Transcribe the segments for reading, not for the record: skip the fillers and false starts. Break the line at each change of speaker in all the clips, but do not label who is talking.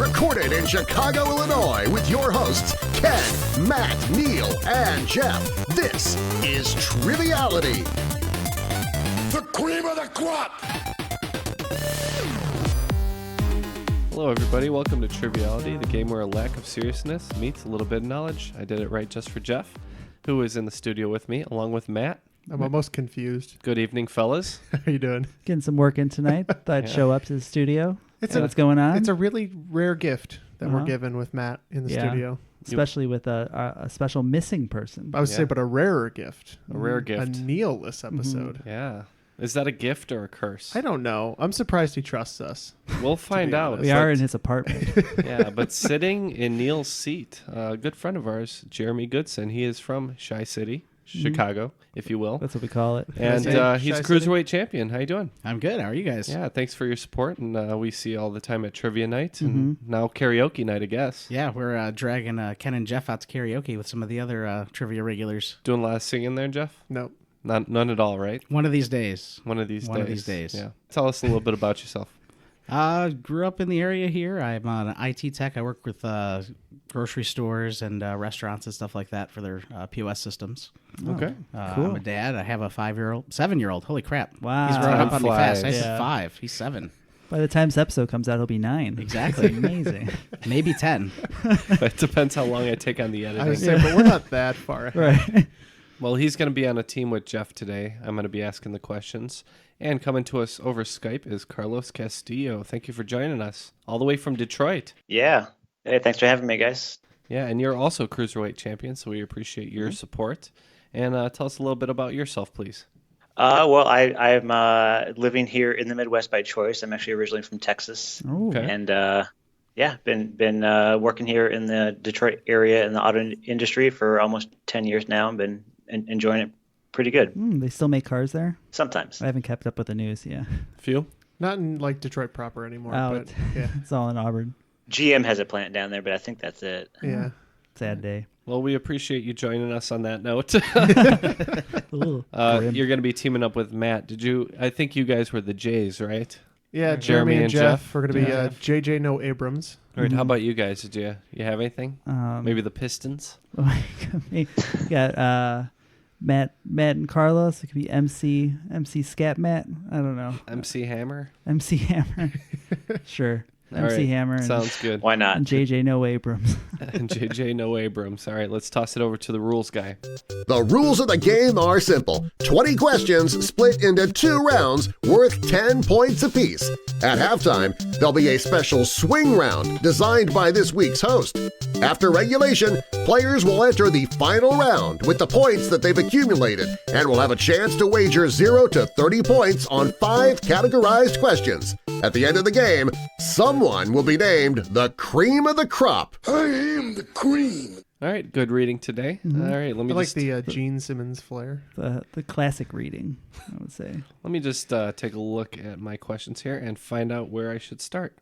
Recorded in Chicago, Illinois, with your hosts, Ken, Matt, Neil, and Jeff. This is Triviality. The cream of the crop!
Hello, everybody. Welcome to Triviality, the game where a lack of seriousness meets a little bit of knowledge. I did it right just for Jeff, who is in the studio with me, along with Matt.
I'm almost confused.
Good evening, fellas.
How you doing?
Getting some work in tonight. Thought I'd show up to the studio. What's going on?
It's a really rare gift that we're given with Matt in the studio.
Especially with a special missing person.
I would say, but a rarer gift.
A rare gift.
A Neil-less episode.
Yeah. Is that a gift or a curse?
I don't know. I'm surprised he trusts us.
We'll find out.
We are in his apartment.
Yeah, but sitting in Neil's seat, a good friend of ours, Jeremy Goodson. He is from Shy City, Chicago, if you will.
That's what we call it.
And he's a Cruiserweight champion. How you doing?
I'm good. How are you guys?
Yeah, thanks for your support. And we see you all the time at Trivia Night and now Karaoke Night, I guess.
Yeah, we're dragging Ken and Jeff out to karaoke with some of the other trivia regulars.
Doing a lot of singing there, Jeff?
Nope.
None at all, right?
One of these days.
One of these
days.
Yeah. Tell us a little bit about yourself.
Grew up in the area here. I'm an IT tech. I work with grocery stores and restaurants and stuff like that for their POS systems.
Okay.
Cool.
I'm a dad. I have a 7-year-old. Holy crap.
Wow.
He's growing up on me fast. I
Flies.
said 5. He's 7.
By the time this episode comes out, he'll be 9.
Exactly.
Amazing.
Maybe 10.
It depends how long I take on the
I
editing.
would say, but we're not that far ahead.
Right.
Well, he's going to be on a team with Jeff today. I'm going to be asking the questions. And coming to us over Skype is Carlos Castillo. Thank you for joining us, all the way from Detroit.
Yeah. Hey, thanks for having me, guys.
Yeah, and you're also Cruiserweight champion, so we appreciate your support. And tell us a little bit about yourself, please.
Well, I'm living here in the Midwest by choice. I'm actually originally from Texas.
Oh.
Okay.
And been working here in the Detroit area in the auto industry for almost 10 years now. I've been enjoying it pretty good.
They still make cars there?
Sometimes.
I haven't kept up with the news. Yeah.
Few?
Not in like Detroit proper anymore, but yeah.
It's all in Auburn.
GM has a plant down there, but I think that's it.
Yeah.
Sad day.
Well, we appreciate you joining us on that note.
Ooh,
You're going to be teaming up with Matt. I think you guys were the Jays, right?
Yeah,
Jeremy
Jeremy
and
and Jeff.
Jeff.
We're going to be JJ No Abrams.
All right, how about you guys? Did you have anything? Maybe the Pistons?
You got Matt and Carlos. It could be MC Scat Matt. I don't know.
MC Hammer?
MC Hammer. Sure.
All
MC
right,
Hammer.
Sounds good.
Why not?
And JJ No Abrams.
And JJ No Abrams. All right, let's toss it over to the rules guy.
The rules of the game are simple. 20 questions split into 2 rounds worth 10 points apiece. At halftime, there'll be a special swing round designed by this week's host. After regulation, players will enter the final round with the points that they've accumulated and will have a chance to wager 0 to 30 points on 5 categorized questions. At the end of the game, someone will be named the cream of the crop. I am the cream.
All right, good reading today. All right, let me
I like
just
the Gene Simmons flair.
The classic reading, I would say.
let me just take a look at my questions here and find out where I should start.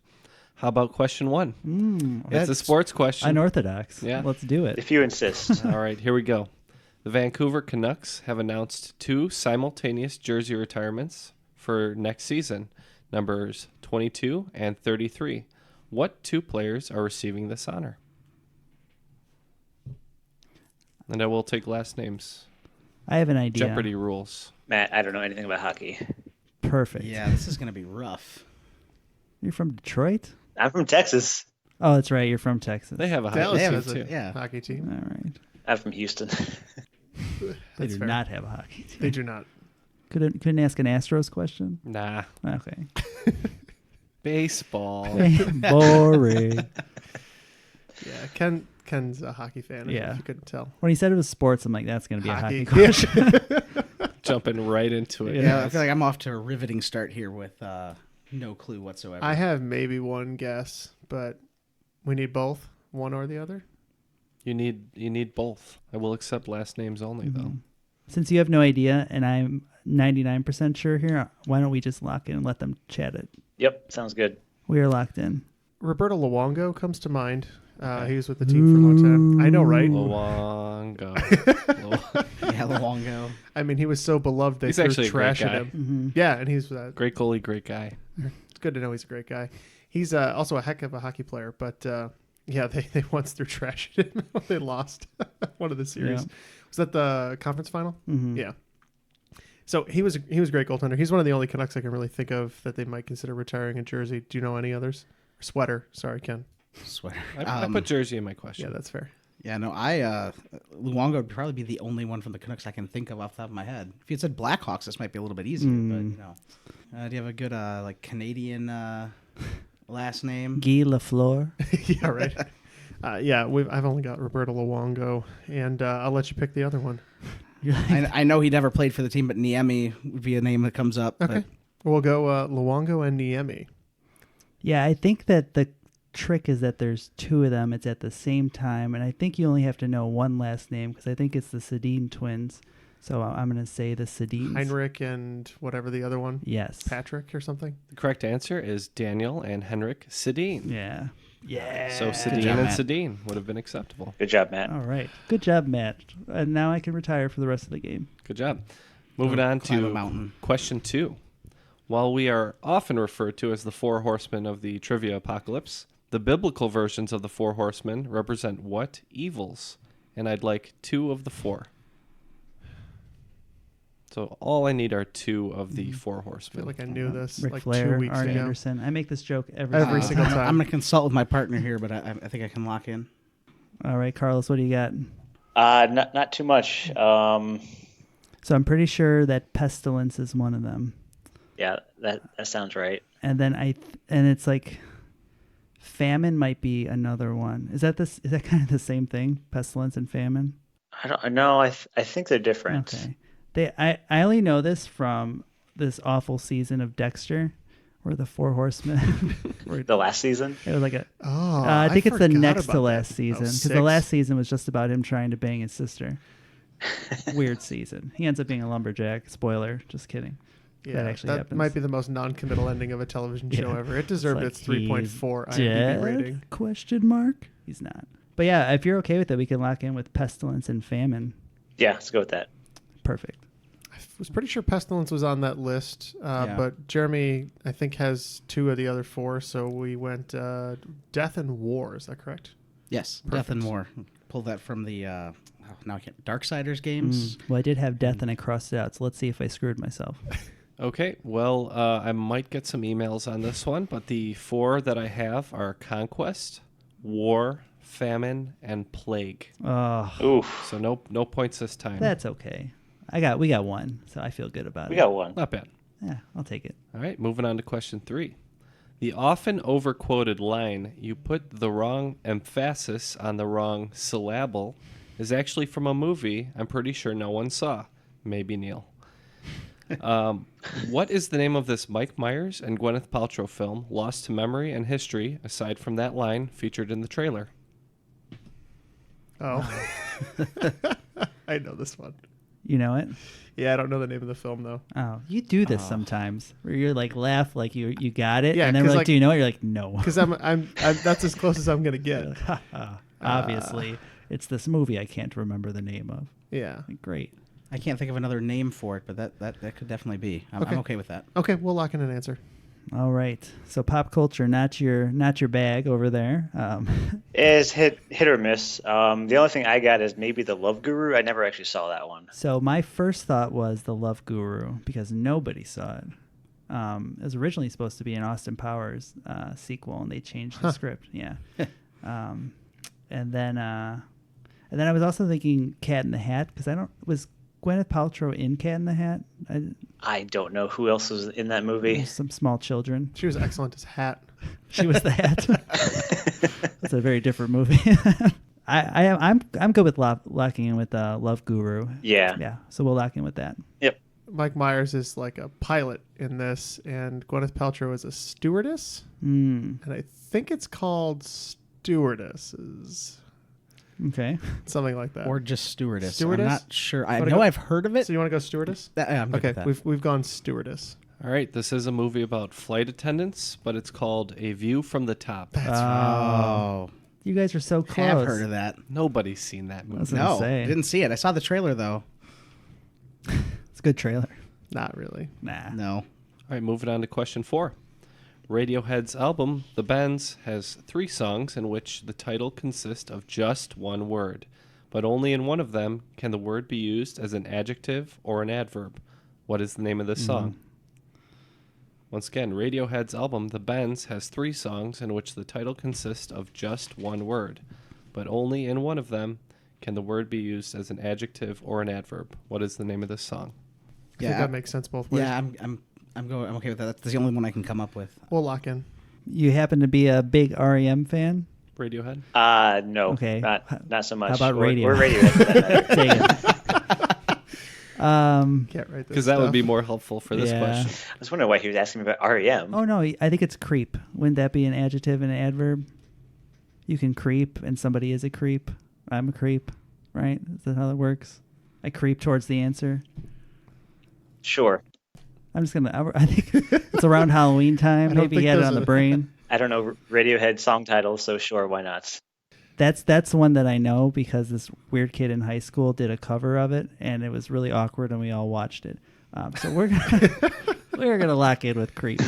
How about question 1? It's a sports question.
Unorthodox.
Yeah.
Let's do it.
If you insist.
All right, here we go. The Vancouver Canucks have announced 2 simultaneous jersey retirements for next season, numbers 22 and 33. What 2 players are receiving this honor? And I will take last names.
I have an idea.
Jeopardy rules.
Matt, I don't know anything about hockey.
Perfect.
Yeah, this is going to be rough.
You're from Detroit?
I'm from Texas.
Oh, that's right. You're from Texas.
They have a
Dallas
hockey
has
team
a
too.
Yeah.
hockey team.
All right.
I'm from Houston.
They
That's
do
fair.
not have a hockey team.
They do not.
Couldn't ask an Astros question?
Nah.
Okay.
Baseball.
Boring.
Yeah, Ken's a hockey fan,
Yeah.
if you couldn't tell.
When he said it was sports, I'm like, that's going to be a hockey
Hockey.
question.
Jumping right into it.
Yeah, I feel like I'm off to a riveting start here with no clue whatsoever.
I have maybe one guess, but we need both, one or the other.
You need both. I will accept last names only though.
Since you have no idea and I'm 99% sure here, why don't we just lock in and let them chat it?
Yep, sounds good.
We are locked in.
Roberto Luongo comes to mind. He was with the team for a long time. I know, right?
Luongo.
Yeah, Luongo.
I mean, he was so beloved they
He's
threw
actually a great
trash
guy.
at him. Yeah, and he's
Great goalie, great guy.
good to know he's a great guy. He's also a heck of a hockey player, but yeah, they once threw trash at him when they lost one of the series.
Yeah.
Was that the conference final?
Mhm.
Yeah. So he was a great goaltender. He's one of the only Canucks I can really think of that they might consider retiring a jersey. Do you know any others? Sweater. Sorry, Ken.
Sweater.
I put jersey in my question.
Yeah, that's fair.
Yeah, no, Luongo would probably be the only one from the Canucks I can think of off the top of my head. If you had said Blackhawks, this might be a little bit easier, but do you have a good like Canadian last name?
Guy Lafleur.
Yeah, right. I've only got Roberto Luongo, and I'll let you pick the other one.
I know he never played for the team, but Niemi would be a name that comes up.
Okay. We'll go Luongo and Niemi.
Yeah, I think that the trick is that there's two of them. It's at the same time, and I think you only have to know one last name because I think it's the Sedin twins. So I'm going to say the Sedins.
Heinrich and whatever the other one.
Yes.
Patrick or something.
The correct answer is Daniel and Henrik Sedin.
Yeah. Yeah.
So Sedin
job,
and
Matt.
Sedin would have been acceptable.
Good job, Matt.
All right. Good job, Matt. And now I can retire for the rest of the game.
Good job. Moving on
Climb a
to
mountain.
question 2. While we are often referred to as the 4 horsemen of the trivia apocalypse, the biblical versions of the 4 horsemen represent what evils? And I'd like 2 of the 4. So all I need are 2 of the 4
I feel
horsemen.
like I knew this
Ric
like
Flair,
2 weeks
Arn
ago.
Anderson. I make this joke every
Every single time.
I'm going to consult with my partner here, but I think I can lock in.
All right, Carlos, what do you got?
Not too much.
So I'm pretty sure that pestilence is one of them.
Yeah, that sounds right.
And then and it's like famine might be another one. Is that kind of the same thing? Pestilence and famine?
I don't know. I think they're different.
Okay. I only know this from this awful season of Dexter, where the 4 horsemen.
The last season.
It was like a.
Oh,
I think it's the
forgot
next
about
to
that.
last season because the
6.
last season was just about him trying to bang his sister. Weird season. He ends up being a lumberjack. Spoiler. Just kidding.
Yeah,
that actually happens.
might be the most non-committal ending of a television show
Yeah.
ever. It deserved
Like
its 3.4
he's
IMDb
dead?
rating.
Question mark? He's not. But yeah, if you're okay with it, we can lock in with pestilence and famine.
Yeah, let's go with that.
Perfect.
I was pretty sure Pestilence was on that list, but Jeremy, I think, has 2 of the other 4, so we went Death and War. Is that correct?
Yes, Death and War. Pull that from the now I can't Darksiders games.
Well, I did have death and I crossed it out, so let's see if I screwed myself.
Okay, well, I might get some emails on this one, but the 4 that I have are Conquest, War, Famine, and Plague.
Oh,
Oof.
So no points this time.
that's okay. We got 1, so I feel good about
We
it.
got 1.
Not bad.
Yeah, I'll take it.
All right, moving on to question 3. The often overquoted line, "You put the wrong emphasis on the wrong syllable," is actually from a movie I'm pretty sure no one saw. Maybe Neil. What is the name of this Mike Myers and Gwyneth Paltrow film, lost to memory and history, aside from that line featured in the trailer?
Oh. I know this one.
You know it?
Yeah, I don't know the name of the film, though.
Oh, you do this sometimes where you're like laugh like you got it,
Yeah,
and then we're
'cause,
like,
like-
do you know it? You're like, no.
Because I'm that's as close as I'm going to get.
Obviously, it's this movie I can't remember the name of.
Yeah.
Like, great.
I can't think of another name for it, but that could definitely be. I'm okay with that.
Okay, we'll lock in an answer.
All right. So pop culture, not your bag over there.
It's hit or miss. The only thing I got is maybe The Love Guru. I never actually saw that one.
So my first thought was The Love Guru because nobody saw it. It was originally supposed to be an Austin Powers sequel, and they changed the script. Yeah. And then I was also thinking Cat in the Hat because was Gwyneth Paltrow in Cat in the Hat?
I don't know who else was in that movie.
Some small children.
She was excellent as Hat.
She was the hat. That's a very different movie. I'm good with locking in with Love Guru.
Yeah.
Yeah. So we'll lock in with that.
Yep.
Mike Myers is like a pilot in this, and Gwyneth Paltrow is a stewardess. And I think it's called Stewardesses.
Okay.
Something like that.
Or just stewardess.
Stewardess?
I'm not sure. I
Wanna
know
go-
I've heard of it.
So you want to go stewardess?
I'm good
Okay,
with that.
we've gone stewardess.
All right, this is a movie about flight attendants, but it's called A View from the Top.
Oh,
You guys are so close.
have heard of that.
Nobody's seen that
I
movie.
was gonna
No,
say.
didn't see it. I saw the trailer though.
It's a good trailer.
Not really.
Nah.
No.
All right, moving on to question 4. Radiohead's album, The Bends, has 3 songs in which the title consists of just one word, but only in one of them can the word be used as an adjective or an adverb. What is the name of this song? Once again, Radiohead's album, The Bends, has 3 songs in which the title consists of just one word, but only in one of them can the word be used as an adjective or an adverb. What is the name of this song?
I think that makes sense both ways.
Yeah, I'm okay with that. That's the only one I can come up with.
We'll lock in.
You happen to be a big REM fan?
Radiohead?
No,
Okay.
not so much.
How about
We're
Radiohead?
Radiohead for that matter.
Can't write this
Because that would
stuff.
be more helpful for this
Yeah.
question.
I was wondering why he was asking me about REM.
Oh, no, I think it's creep. Wouldn't that be an adjective and an adverb? You can creep, and somebody is a creep. I'm a creep, right? Is that how that works? I creep towards the answer.
Sure.
I'm just gonna. I think it's around Halloween time.
I don't
Maybe
think
he had it
those
on the
are-
brain.
I don't know Radiohead song titles, so sure, why not?
That's the one that I know because this weird kid in high school did a cover of it, and it was really awkward, and we all watched it. So we're gonna lock in with creep.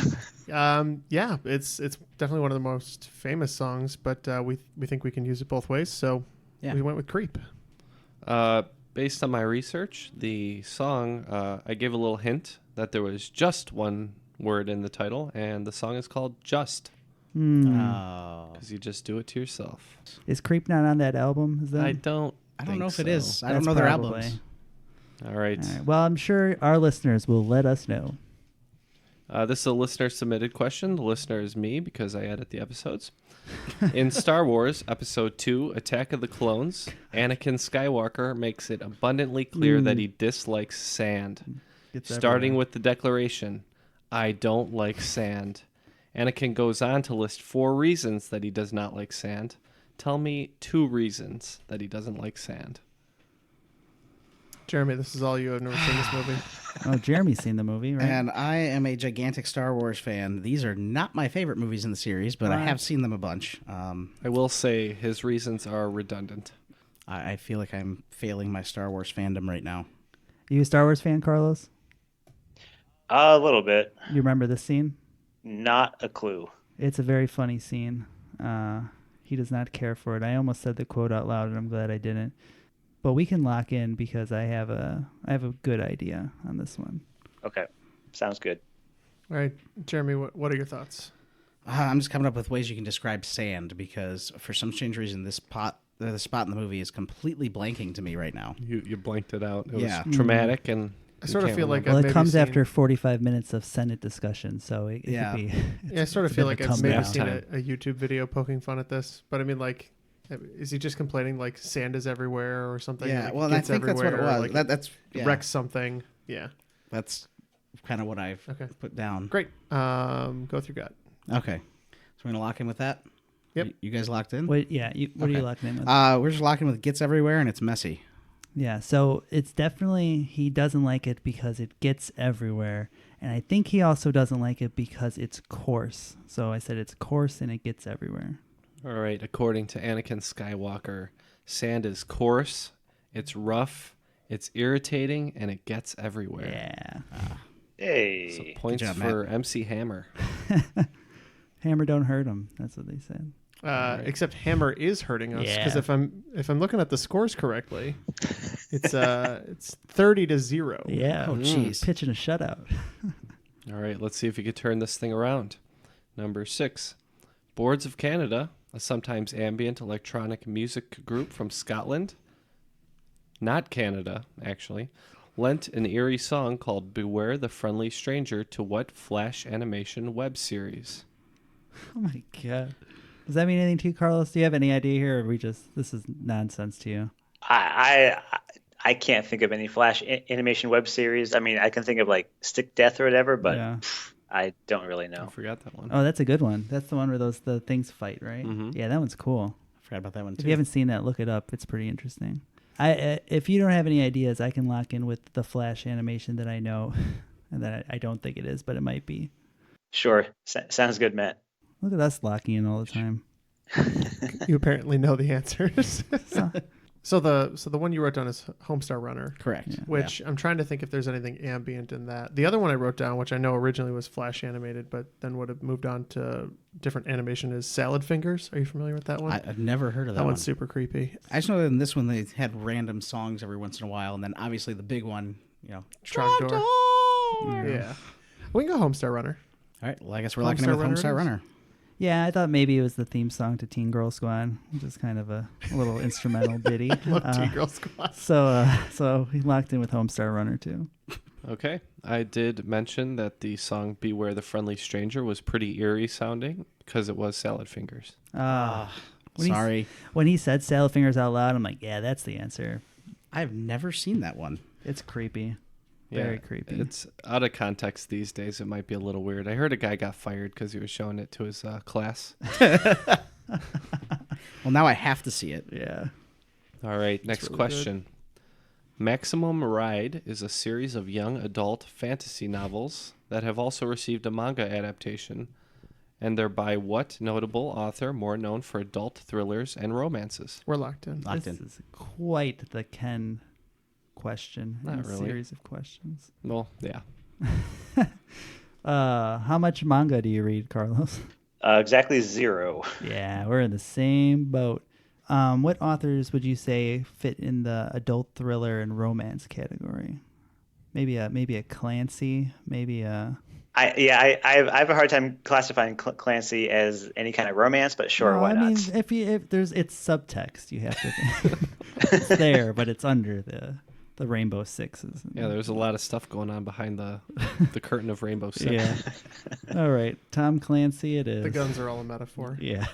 Yeah, it's definitely one of the most famous songs, but we think we can use it both ways, so we went with Creep.
Based on my research, the song, I gave a little hint that there was just one word in the title, and the song is called Just,
Oh.
because you just do it to yourself.
Is Creep not on that album? Is that?
I don't
know if it
so.
is. I don't
That's
know their
probably-
albums.
All right.
All right. Well, I'm sure our listeners will let us know.
This is a listener-submitted question. The listener is me because I edit the episodes. In Star Wars Episode 2, Attack of the Clones, Anakin Skywalker makes it abundantly clear that he dislikes sand.
Gets
Starting
everywhere.
with the declaration, I don't like sand. Anakin goes on to list 4 reasons that he does not like sand. Tell me 2 reasons that he doesn't like sand.
Jeremy, this is all you. I've never seen this movie.
Oh, Jeremy's seen the movie, right?
And I am a gigantic Star Wars fan. These are not my favorite movies in the series, but I have seen them a bunch.
I will say his reasons are redundant.
I feel like I'm failing my Star Wars fandom right now.
You a Star Wars fan, Carlos?
A little bit.
You remember this scene?
Not a clue.
It's a very funny scene. He does not care for it. I almost said the quote out loud, and I'm glad I didn't. But we can lock in because I have a good idea on this one.
Okay. Sounds good.
All right, Jeremy, what are your thoughts?
I'm just coming up with ways you can describe sand because for some strange reason, the spot in the movie is completely blanking to me right now.
You blanked it out. It
Yeah.
was traumatic, and
I sort of
can't
feel like
remember.
Well,
I've
it
maybe
comes
seen-
after 45 minutes of Senate discussion, so it
Yeah.
could be.
Yeah, I sort of
it's a
feel
bit
like
of a
I've maybe
comeback.
seen
Time.
a YouTube video poking fun at this, but I mean, like, is he just complaining like sand is everywhere or something?
Yeah,
like,
well, I
gets
think that's what it
everywhere,
was.
Like,
That's
wrecks something. Yeah.
That's kind of what I've
Okay.
put down.
Great. Go through gut.
Okay, so we're gonna lock in with that.
Yep.
You guys locked in?
What are you
Okay.
locking in with?
We're just locking with gets everywhere and it's messy.
Yeah, so it's definitely he doesn't like it because it gets everywhere, and I think he also doesn't like it because it's coarse. So I said it's coarse and it gets everywhere.
All right, according to Anakin Skywalker, sand is coarse, it's rough, it's irritating, and it gets everywhere.
Yeah,
Hey.
So points
job,
for MC Hammer.
hammer don't hurt him. That's what they said.
Except Hammer is hurting us because
Yeah.
if I'm looking at the scores correctly, it's 30-0.
Yeah,
Oh, jeez.
pitching a shutout.
All right, let's see if you could turn this thing around. Number 6. Boards of Canada, a sometimes ambient electronic music group from Scotland, not Canada, actually, lent an eerie song called Beware the Friendly Stranger to what Flash animation web series?
Oh my god. Does that mean anything to you, Carlos? Do you have any idea here, or are we just this is nonsense to you?
I can't think of any Flash animation web series. I mean, I can think of like Stick Death or whatever, but
Yeah.
I don't really
I
know.
forgot that one.
Oh, that's a good one. That's the one where the things fight, right?
Mhm.
Yeah, that one's cool.
I forgot about that one
If
too.
you haven't seen that, look it up. It's pretty interesting. If you don't have any ideas, I can lock in with the Flash animation that I know, and that I don't think it is, but it might be.
Sure. Sounds good, Matt.
Look at us locking in all the time.
You apparently know the answers.
So,
So the one you wrote down is Homestar Runner.
Correct.
Which I'm trying to think if there's anything ambient in that. The other one I wrote down, which I know originally was Flash animated, but then would have moved on to different animation, is Salad Fingers. Are you familiar with that one?
I've never heard of that
That
one.
one's super creepy.
I just know that in this one they had random songs every once in a while, and then obviously the big one,
Trogdor. Yeah. We can go Homestar Runner.
All right. Well, I guess we're locking in with
Runner it
Homestar
is?
Runner.
Yeah, I thought maybe it was the theme song to Teen Girl Squad, which is kind of a little instrumental ditty.
T-Girl Squad.
So we locked in with Homestar Runner too.
Okay. I did mention that the song Beware the Friendly Stranger was pretty eerie sounding because it was Salad Fingers.
Sorry.
When he said Salad Fingers out loud, I'm like, yeah, that's the answer.
I've never seen that one.
It's creepy. Very creepy.
It's out of context these days. It might be a little weird. I heard a guy got fired because he was showing it to his class.
Well, now I have to see it.
Yeah.
All right, next
really
question. Maximum Ride is a series of young adult fantasy novels that have also received a manga adaptation, and they're by what notable author more known for adult thrillers and romances?
We're locked in.
Locked
This
in.
is quite the Ken question.
Not
in a
really.
series of questions.
Well, yeah.
How much manga do you read, Carlos?
Exactly 0.
Yeah, we're in the same boat. What authors would you say fit in the adult thriller and romance category? Maybe a Clancy, maybe a.
I have a hard time classifying Clancy as any kind of romance, but sure,
No,
why
I
not?
mean, if there's it's subtext, you have to. It's there, but it's under the Rainbow Sixes.
Yeah, there's a lot of stuff going on behind the curtain of Rainbow Six.
Yeah. All right, Tom Clancy, it is.
The guns are all a metaphor.
Yeah.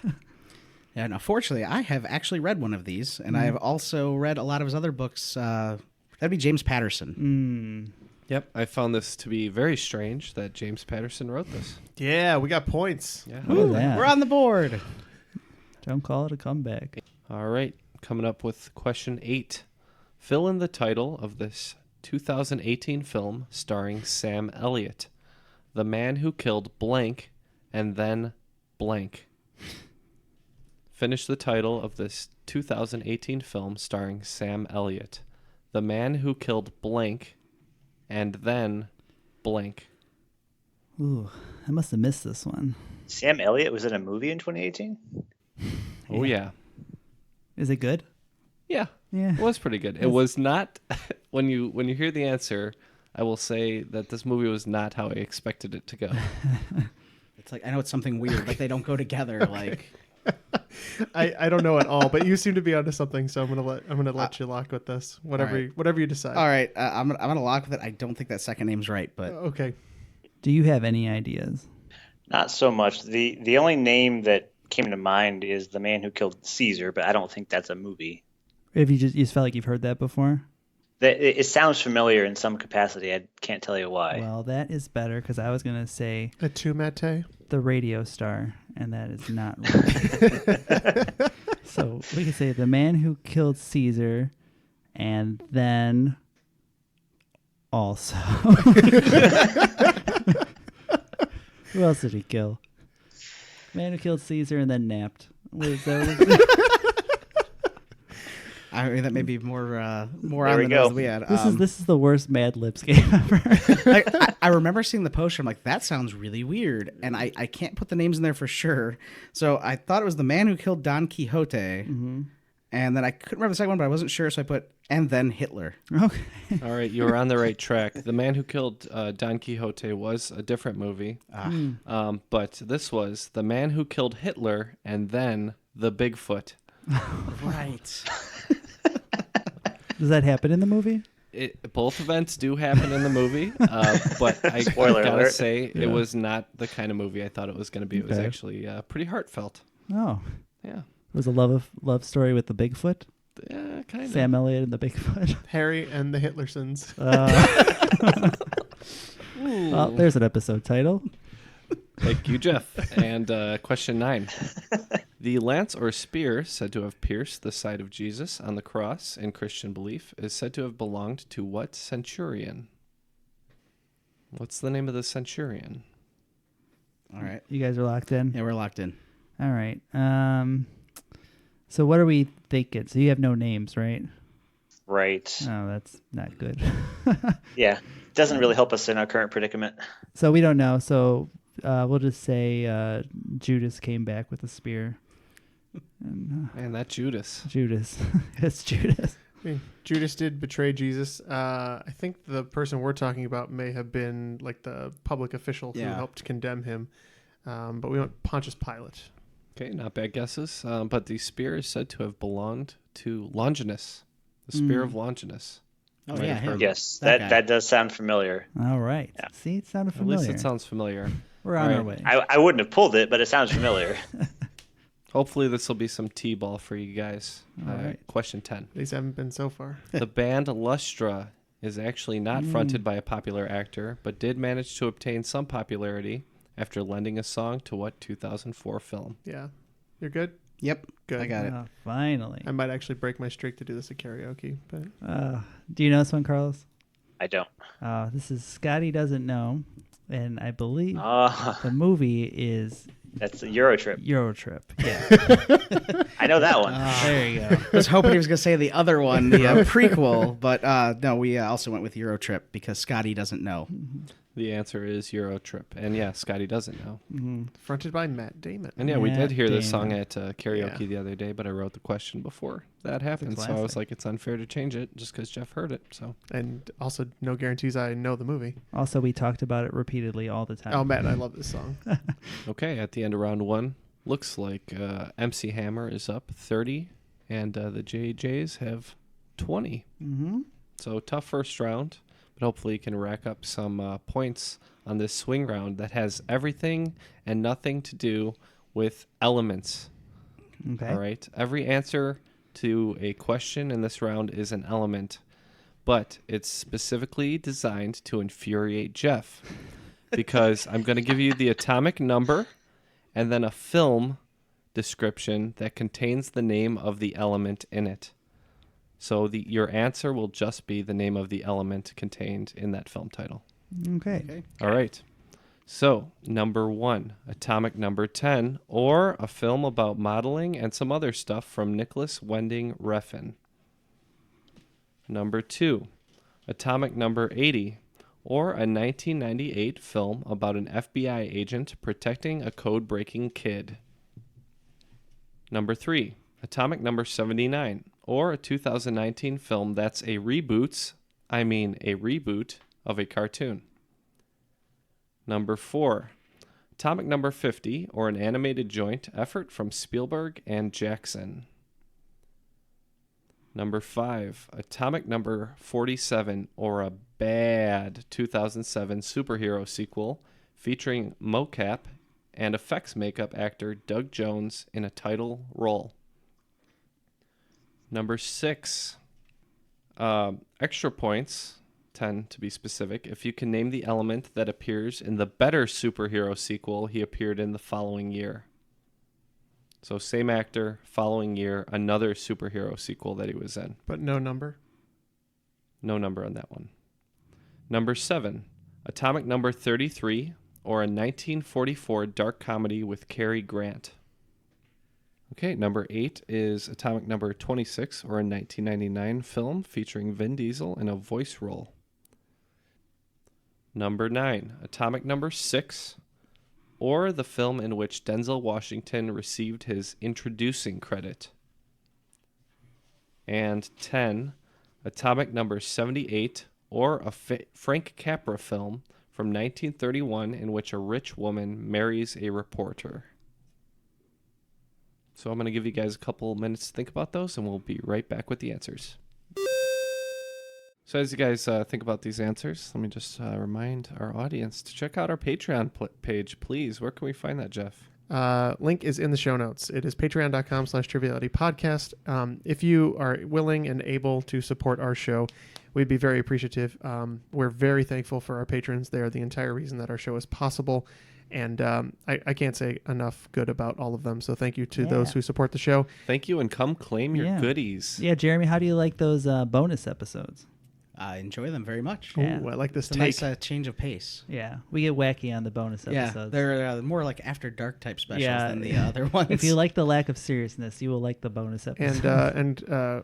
And unfortunately, I have actually read one of these, and I have also read a lot of his other books. That'd be James Patterson.
Yep, I found this to be very strange that James Patterson wrote this.
Yeah, we got points.
Yeah.
Look at that.
We're on the board.
Don't call it a comeback.
All right, coming up with question 8. Fill in the title of this 2018 film starring Sam Elliott, The Man Who Killed Blank and Then Blank. Finish the title of this 2018 film starring Sam Elliott, The Man Who Killed Blank and Then Blank.
Ooh, I must have missed this one.
Sam Elliott was in a movie in 2018?
Oh, yeah.
Is it good?
Yeah.
Yeah.
It was pretty good. It was not when you hear the answer, I will say that this movie was not how I expected it to go.
It's like, I know it's something weird, but they don't go together. Like,
I don't know at all, but you seem to be onto something, so I'm gonna let you lock with this. Whatever
right.
whatever you decide.
all right, I'm gonna lock with it. I don't think that second name's right, but
Okay.
Do you have any ideas?
Not so much. The only name that came to mind is The Man Who Killed Caesar, but I don't think that's a movie.
If you just felt like you've heard that before?
It sounds familiar in some capacity. I can't tell you why.
Well, that is better because I was gonna say
A two mate.
the radio star, and that is not right. So we can say The Man Who Killed Caesar, and then also. Who else did he kill? Man Who Killed Caesar and then napped. Was that?
I mean that may be more
There
on
we
the
go.
nose than we had.
This is the worst Mad Libs game ever.
I remember seeing the poster. I'm like, that sounds really weird, and I can't put the names in there for sure. So I thought it was The Man Who Killed Don Quixote, and then I couldn't remember the second one, but I wasn't sure, so I put and then Hitler.
Okay.
All right, you were on the right track. The Man Who Killed Don Quixote was a different movie. But this was The Man Who Killed Hitler and Then the Bigfoot.
Right.
Does that happen in the movie?
Both events do happen in the movie, but I
Spoiler
gotta
alert.
say it was not the kind of movie I thought it was going to be. It was
Okay.
actually pretty heartfelt.
Oh,
Yeah,
it was a love story with the Bigfoot.
kind of.
Sam Elliott and the Bigfoot.
Harry and the Hitlersons.
Well, there's an episode title.
Thank you, Jeff. And question 9. The lance or spear said to have pierced the side of Jesus on the cross in Christian belief is said to have belonged to what centurion? What's the name of the centurion?
All right.
You guys are locked in.
Yeah, we're locked in.
All right. So what are we thinking? So you have no names, right?
Right.
Oh, that's not good.
Yeah. Doesn't really help us in our current predicament.
So we don't know. So we'll just say Judas came back with a spear. And,
Man, that Judas.
Judas. It's Judas.
I mean, Judas did betray Jesus. I think the person we're talking about may have been like the public official who helped condemn him. But we went Pontius Pilate.
Okay, not bad guesses. But the spear is said to have belonged to Longinus, the spear of Longinus.
Oh,
Might
yeah,
have heard
him.
Yes,
That guy.
that does sound familiar.
All right.
Yeah.
See, it sounded
At
familiar.
least it sounds familiar.
We're on our
Right.
way.
I wouldn't have pulled it, but it sounds familiar.
Hopefully this will be some T-ball for you guys.
All right.
Question 10.
At least haven't been so far.
The band Lustra is actually not fronted by a popular actor, but did manage to obtain some popularity after lending a song to what 2004 film?
Yeah. You're good?
Yep.
Good.
I got it.
Oh, finally.
I might actually break my streak to do this at karaoke, but
Do you know this one, Carlos?
I don't.
This is Scotty Doesn't Know, and I believe
Oh,
the movie is
that's the Eurotrip.
Eurotrip. Yeah.
I know that one.
There you go.
I was hoping he was going to say the other one, the prequel, but no, we also went with Eurotrip because Scotty doesn't know.
The answer is Eurotrip. And yeah, Scotty doesn't know.
fronted by Matt Damon.
And yeah, we
Matt
did hear this
Damon.
song at karaoke
Yeah.
the other day, but I wrote the question before that happened. So I was
classic.
like, it's unfair to change it just because Jeff heard it. So
And also, no guarantees I know the movie.
Also, we talked about it repeatedly all the time.
Oh, Matt, I love this song.
okay, at the end of round one, looks like MC Hammer is up 30, and the JJs have 20.
Mm-hmm.
So tough first round, but hopefully you can rack up some points on this swing round that has everything and nothing to do with elements.
Okay.
All right. Every answer to a question in this round is an element, but it's specifically designed to infuriate Jeff because I'm going to give you the atomic number and then a film description that contains the name of the element in it. So your answer will just be the name of the element contained in that film title.
Okay.
All right. So, number 1, Atomic Number 10, or a film about modeling and some other stuff from Nicholas Winding Refn. Number 2, Atomic Number 80, or a 1998 film about an FBI agent protecting a code-breaking kid. Number 3, Atomic Number 79, or a 2019 film that's a reboot of a cartoon. Number 4, Atomic Number 50, or an animated joint effort from Spielberg and Jackson. Number 5, Atomic Number 47, or a bad 2007 superhero sequel featuring mocap and effects makeup actor Doug Jones in a title role. Number 6, extra points, 10 to be specific, if you can name the element that appears in the better superhero sequel he appeared in the following year. So same actor, following year, another superhero sequel that he was in.
But no number.
No number on that one. Number 7, Atomic Number 33, or a 1944 dark comedy with Cary Grant. Okay, number 8 is Atomic Number 26, or a 1999 film featuring Vin Diesel in a voice role. Number 9, Atomic Number 6, or the film in which Denzel Washington received his introducing credit. And 10, Atomic Number 78, or a Frank Capra film from 1931 in which a rich woman marries a reporter. So I'm going to give you guys a couple minutes to think about those, and we'll be right back with the answers. So as you guys think about these answers, let me just remind our audience to check out our Patreon page, please. Where can we find that, Jeff?
Link is in the show notes. It is patreon.com/trivialitypodcast. If you are willing and able to support our show, we'd be very appreciative. We're very thankful for our patrons. They are the entire reason that our show is possible. And I can't say enough good about all of them. So thank you to those who support the show.
Thank you, and come claim your goodies.
Yeah, Jeremy, how do you like those bonus episodes?
I enjoy them very much.
Ooh,
Yeah.
I like this
It's a
take.
nice change of pace.
Yeah, we get wacky on the bonus
Yeah,
episodes.
they're more like after dark type specials
Yeah.
than the other ones.
If you like the lack of seriousness, you will like the bonus episodes.
And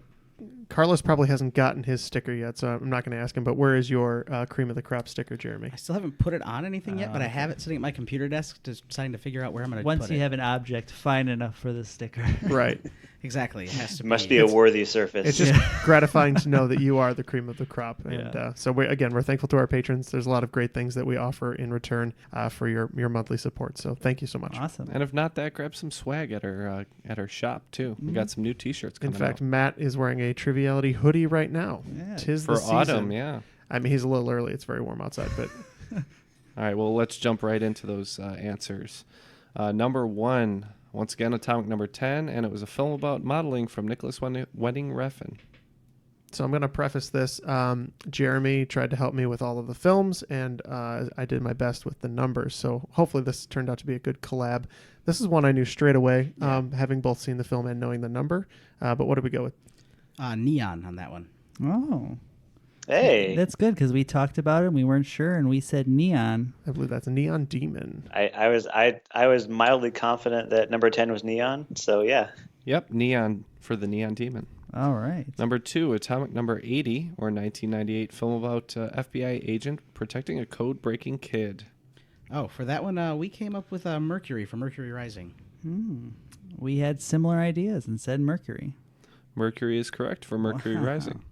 Carlos probably hasn't gotten his sticker yet, so I'm not going to ask him. But where is your cream of the crop sticker, Jeremy?
I still haven't put it on anything yet, but I
okay.
have it sitting at my computer desk, just trying to figure out where I'm going to
Once
put
you
it.
have an object fine enough for the sticker.
Right.
Exactly, it has to
It must
be.
be a worthy surface.
It's just gratifying to know that you are the cream of the crop. And
Yeah.
so we're thankful to our patrons. There's a lot of great things that we offer in return for your monthly support. So thank you so much.
Awesome.
And if not that, grab some swag at our shop too. We got some new T-shirts
In
coming
fact,
out
Matt is wearing a Triviality hoodie right now.
Yeah.
Tis
for
the season.
autumn. Yeah.
I mean, he's a little early. It's very warm outside, but
All right. Well, let's jump right into those answers. Number 1, once again, Atomic Number 10, and it was a film about modeling from Nicholas Winding Refn.
so I'm going to preface this. Jeremy tried to help me with all of the films, and I did my best with the numbers. So hopefully this turned out to be a good collab. This is one I knew straight away, having both seen the film and knowing the number. But what did we go with?
Neon on that one.
Oh.
Hey,
That's good because we talked about it and we weren't sure and we said neon.
I believe that's Neon Demon.
I was mildly confident that number 10 was Neon. So yeah,
Yep, Neon for the Neon Demon.
All right.
Number 2, Atomic Number 80, or 1998 film about FBI agent protecting a code-breaking kid.
Oh, for that one, we came up with Mercury for Mercury Rising.
We had similar ideas and said Mercury.
Mercury is correct for Mercury
Wow.
Rising.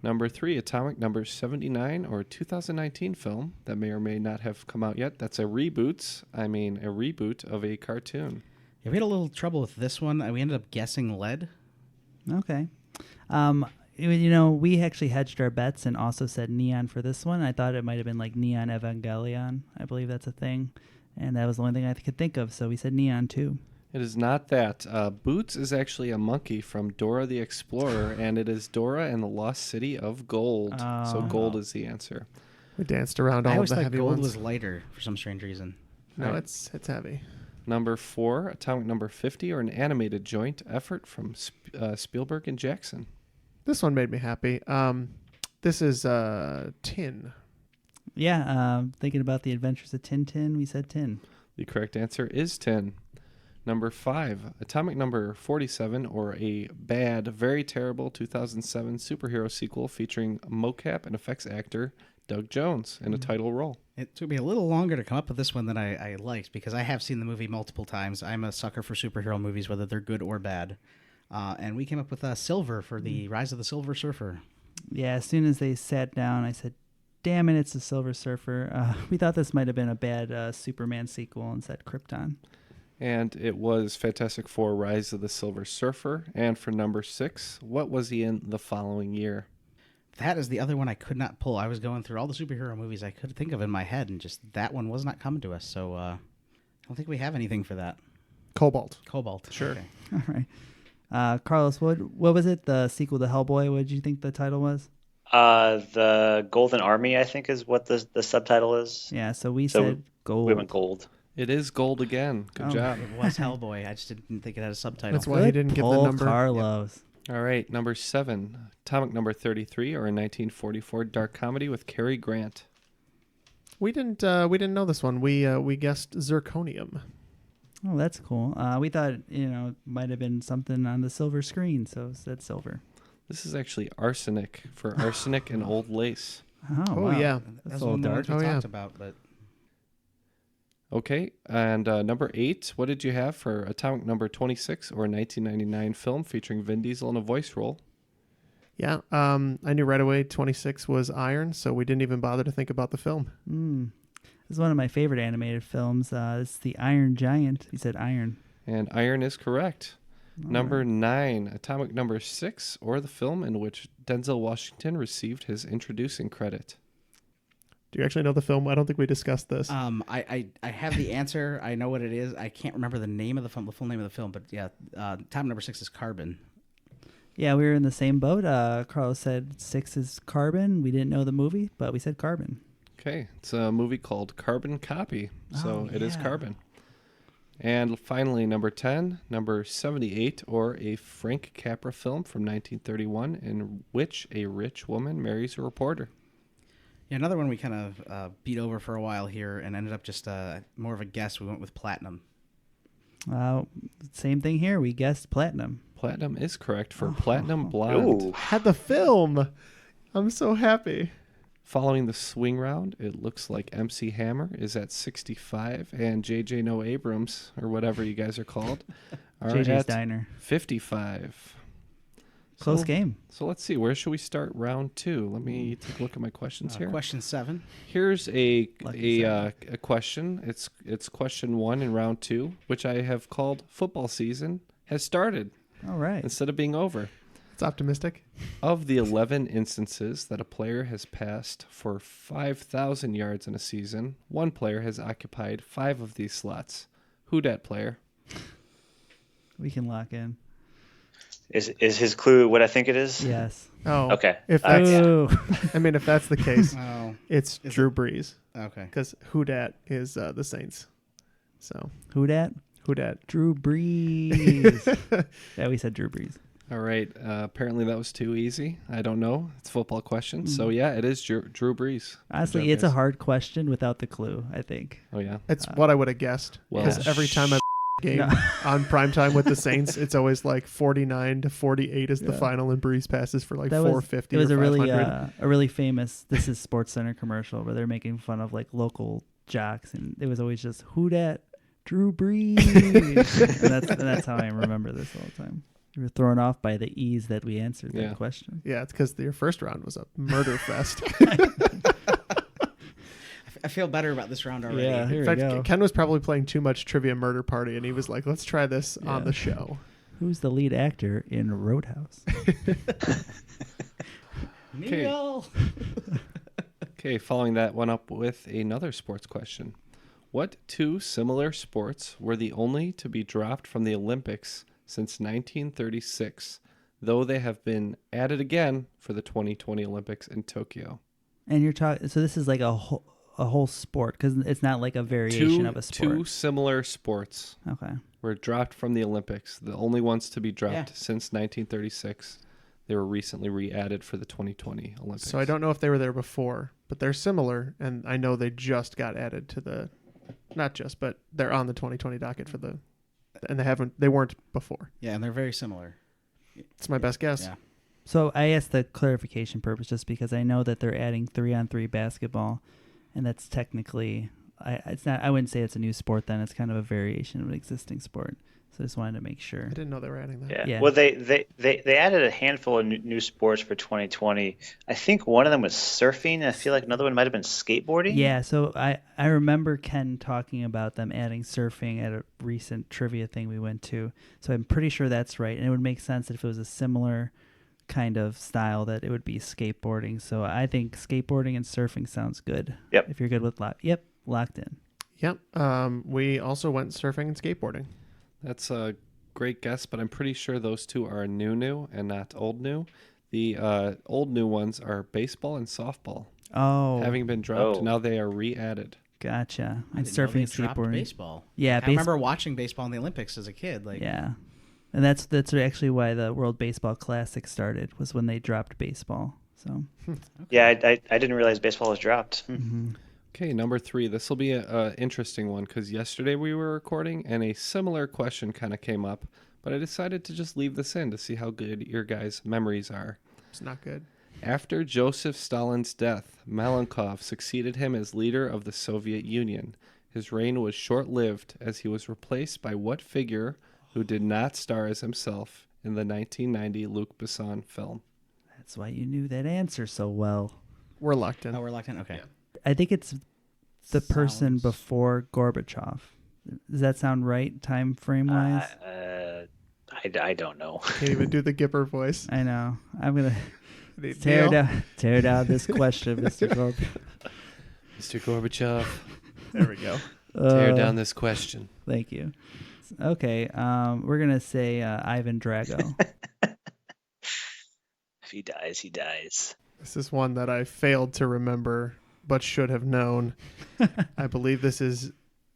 Number 3, Atomic Number 79, or 2019 film that may or may not have come out yet. That's a reboot of a cartoon.
Yeah, we had a little trouble with this one. We ended up guessing lead.
Okay. We actually hedged our bets and also said neon for this one. I thought it might have been like Neon Evangelion. I believe that's a thing. And that was the only thing I could think of. So we said neon too.
It is not that. Boots is actually a monkey from Dora the Explorer, and it is Dora and the Lost City of Gold. So
Oh.
gold is the answer.
We danced around
I
all of
always
the
thought
heavy
gold
ones.
was lighter for some strange reason.
No,
Right.
it's heavy.
Number 4, Atomic Number 50, or an animated joint effort from Spielberg and Jackson.
This one made me happy. This is Tin.
Yeah. Thinking about the adventures of Tintin, we said tin.
The correct answer is 10. Number 5, Atomic Number 47, or a bad, very terrible 2007 superhero sequel featuring mocap and effects actor Doug Jones in a title role.
It took me a little longer to come up with this one than I liked because I have seen the movie multiple times. I'm a sucker for superhero movies, whether they're good or bad. And we came up with Silver for the Rise of the Silver Surfer.
Yeah. As soon as they sat down, I said, damn it, it's the Silver Surfer. We thought this might have been a bad Superman sequel and said Krypton.
And it was Fantastic Four, Rise of the Silver Surfer. And for number 6, what was he in the following year?
That is the other one I could not pull. I was going through all the superhero movies I could think of in my head, and just that one was not coming to us. So I don't think we have anything for that.
Cobalt.
Cobalt.
Sure.
Okay.
All right. Carlos, what was it? The sequel to Hellboy? What did you think the title was?
the Golden Army, I think, is what the subtitle is.
Yeah, so we
So
said gold.
We went gold.
It is gold again. Good
Oh.
job.
It was Hellboy. I just didn't think it had a subtitle.
That's why he didn't get the
pull,
number.
Carlos.
All right, number 7, Atomic Number 33, or a 1944 dark comedy with Cary Grant.
We didn't know this one. We guessed zirconium.
Oh, that's cool. We thought, it might have been something on the silver screen, so said silver.
This is actually arsenic for arsenic and old lace.
Oh,
Oh,
wow.
yeah.
That's
a little
one
dark.
we
Oh, yeah.
talked about, but
Okay, and number 8, what did you have for Atomic Number 26, or a 1999 film featuring Vin Diesel in a voice role?
Yeah. I knew right away 26 was Iron, so we didn't even bother to think about the film.
This is one of my favorite animated films. It's The Iron Giant. He said iron.
And iron is correct. Number 9, Atomic Number 6, or the film in which Denzel Washington received his introducing credit.
Do you actually know the film? I don't think we discussed this.
I have the answer. I know what it is. I can't remember the name of the film, the full name of the film, but yeah, time number 6 is Carbon.
Yeah, we were in the same boat. Carlos said 6 is Carbon. We didn't know the movie, but we said Carbon.
Okay, it's a movie called Carbon Copy, so
Oh,
it is
yeah.
Carbon. And finally, number 10, number 78, or a Frank Capra film from 1931 in which a rich woman marries a reporter.
Yeah, another one we kind of beat over for a while here and ended up just more of a guess. We went with Platinum.
Same thing here. We guessed Platinum.
Platinum is correct for Platinum Blonde.
Ooh.
Had the film. I'm so happy.
Following the swing round, it looks like MC Hammer is at 65 and JJ No Abrams, or whatever you guys are called, are
JJ's
at
Diner.
55.
Close game.
So let's see. Where should we start round 2? Let me take a look at my questions here.
Question 7.
Here's a
Lucky
question. It's question 1 in round 2, which I have called Football Season Has Started
All right.
instead of being over.
It's optimistic.
Of the 11 instances that a player has passed for 5,000 yards in a season, one player has occupied 5 of these slots. Who dat player?
We can lock in.
Is his clue what I think it is?
Yes.
Oh,
Okay.
If that's,
Ooh.
I mean, if that's the case,
Oh,
it's
Is
Drew Brees
okay.
because who dat is the Saints. So
Who dat?
who dat?
Drew Brees. Yeah, we said Drew Brees.
All right. Apparently that was too easy. I don't know. It's a football question. So, yeah, it is Drew Brees.
Honestly,
Good job,
it's a
guys.
hard question without the clue, I think.
Oh, yeah.
It's what I would have guessed.
Well,
Because every time I game
No.
on primetime with the Saints, it's always like 49-48 is the
Yeah.
final, and Brees passes for like
That was,
450
it was
or
a
500.
really famous This Is Sports Center commercial where they're making fun of like local jocks, and it was always just who dat? Drew Brees. and that's how I remember this all the time. You were thrown off by the ease that we answered
Yeah.
that question.
Yeah, it's because your first round was a murder fest.
I feel better about this round already.
Yeah, here
In
we
fact,
go.
Ken was probably playing too much Trivia Murder Party, and he was like, let's try this on
Yeah.
the show.
Who's the lead actor in Roadhouse?
Neil.
Okay, following that one up with another sports question. What 2 similar sports were the only to be dropped from the Olympics since 1936, though they have been added again for the 2020 Olympics in Tokyo?
And you're talking, so this is like a whole sport because it's not like a variation of a sport.
2 similar sports
Okay.
were dropped from the Olympics, the only ones to be dropped
Yeah.
since 1936. They were recently re-added for the 2020 Olympics.
So I don't know if they were there before, but they're similar, and I know they just got added to the, not just, but they're on the 2020 docket for the, and they weren't before.
Yeah, and they're very similar.
It's my best guess.
Yeah.
So I asked the clarification purpose just because I know that they're adding 3-on-3 basketball, and that's technically it's not. I wouldn't say it's a new sport. Then it's kind of a variation of an existing sport. So I just wanted to make sure.
I didn't know they were adding that.
Yeah.
Yeah.
Well, they added a handful of new sports for 2020. I think one of them was surfing. I feel like another one might have been skateboarding.
Yeah, so I remember Ken talking about them adding surfing at a recent trivia thing we went to. So I'm pretty sure that's right. And it would make sense that if it was a similar kind of style that it would be skateboarding. So I think skateboarding and surfing sounds good.
Yep.
If you're good with locked in.
Yep. We also went surfing and skateboarding.
That's a great guess, but I'm pretty sure those 2 are new and not old new. The old new ones are baseball and softball.
Oh,
Having been dropped,
Oh.
now they are re-added.
gotcha.
I
And
didn't know
surfing
they
and
dropped
skateboarding.
baseball.
Yeah,
I remember watching baseball in the Olympics as a kid. Like,
Yeah. And that's actually why the World Baseball Classic started, was when they dropped baseball. So
Yeah, I didn't realize baseball was dropped.
Okay, number 3. This will be a interesting one because yesterday we were recording and a similar question kind of came up, but I decided to just leave this in to see how good your guys' memories are.
It's not good.
After Joseph Stalin's death, Malenkov succeeded him as leader of the Soviet Union. His reign was short-lived as he was replaced by what figure who did not star as himself in the 1990 Luc Besson film?
that's why you knew that answer so well.
We're locked in.
oh, we're locked in. Okay.
I think it's the person
Sounds-
before Gorbachev. Does that sound right, time frame wise?
I don't know.
Can't even do the Gipper voice.
I know. I'm gonna
Neil?
tear down this question, Mr. Gorbachev.
Mr. Gorbachev,
There we go.
tear down this question.
Thank you. Okay, we're gonna say Ivan Drago.
If he dies, he dies.
This is one that I failed to remember, but should have known. I believe this is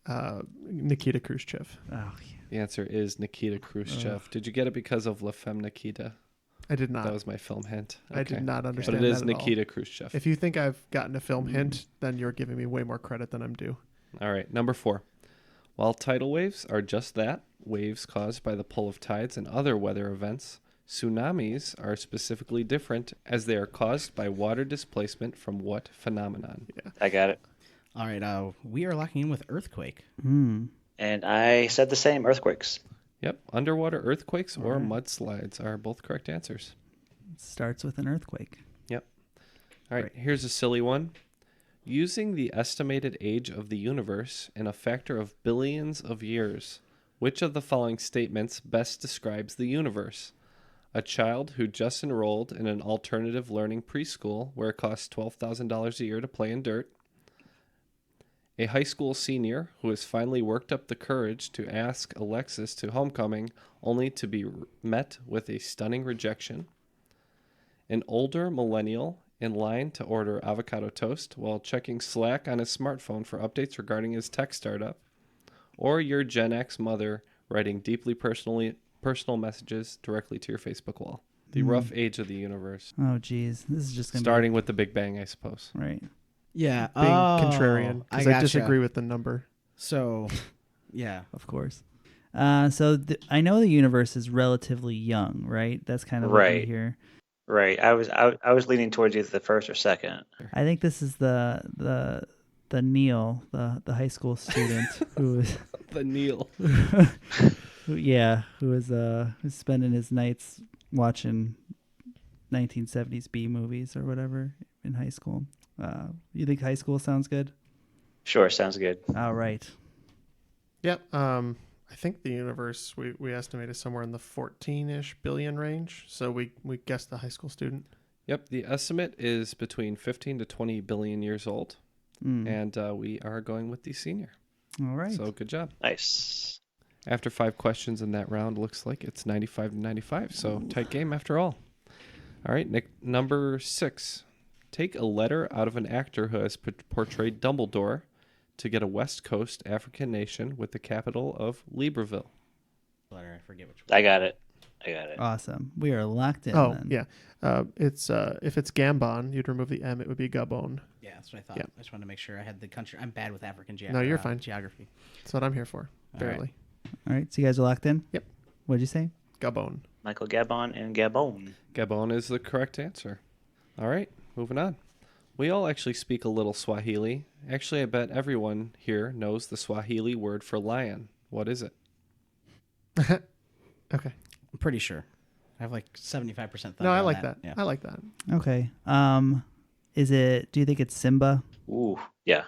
Nikita Khrushchev.
Oh, yeah.
The answer is Nikita Khrushchev. Did you get it because of La Femme Nikita?
I did not.
That was my film hint.
I did not understand
But it is
that at all.
Nikita Khrushchev.
If you think I've gotten a film hint, then you're giving me way more credit than I'm due.
All right, number 4. While tidal waves are just that, waves caused by the pull of tides and other weather events, tsunamis are specifically different as they are caused by water displacement from what phenomenon?
Yeah.
I got it.
All right, we are locking in with earthquake.
And I said the same, earthquakes.
Yep, underwater earthquakes or mudslides are both correct answers.
It starts with an earthquake.
Yep. All right, here's a silly one. Using the estimated age of the universe in a factor of billions of years, which of the following statements best describes the universe? A child who just enrolled in an alternative learning preschool where it costs $12,000 a year to play in dirt. A high school senior who has finally worked up the courage to ask Alexis to homecoming only to be met with a stunning rejection. An older millennial in line to order avocado toast while checking Slack on his smartphone for updates regarding his tech startup. Or your Gen X mother writing deeply personal messages directly to your Facebook wall. The rough age of the universe.
Oh, geez. This is just going to
Starting with the Big Bang, I suppose.
Right.
Yeah.
Being contrarian, because I disagree with the number.
So, yeah.
Of course. So I know the universe is relatively young, right? That's kind of what
Right.
we hear.
Right. I was leaning towards either the first or second.
I think this is the Neil, the high school student who was
The Neil.
who was spending his nights watching 1970s B movies or whatever in high school. You think high school sounds good?
Sure, sounds good.
All right.
Yep. I think the universe we estimate is somewhere in the 14-ish billion range. So we guessed the high school student.
Yep, the estimate is between 15 to 20 billion years old. And we are going with the senior.
All right.
So good job.
Nice.
After 5 questions in that round, looks like it's 95 to 95. So tight game after all. All right, Nick, number 6. Take a letter out of an actor who has portrayed Dumbledore to get a West Coast African nation with the capital of Libreville.
I forget which one.
I got it.
Awesome. We are locked in.
Oh,
then.
yeah. It's if it's Gabon, you'd remove the M. It would be Gabon.
Yeah, that's what I thought.
Yeah.
I just wanted to make sure I had the country. I'm bad with African
No, you're fine.
geography.
That's what I'm here for. Barely.
All right. So you guys are locked in?
Yep.
What'd you say?
Gabon.
Michael Gabon and Gabon.
Gabon is the correct answer. All right, moving on. We all actually speak a little Swahili. Actually, I bet everyone here knows the Swahili word for lion. What is it?
Okay.
I'm pretty sure. I have like 75%.
No, I like that.
Yeah.
I like that.
Okay. Is it? Do you think it's Simba?
Ooh, yeah.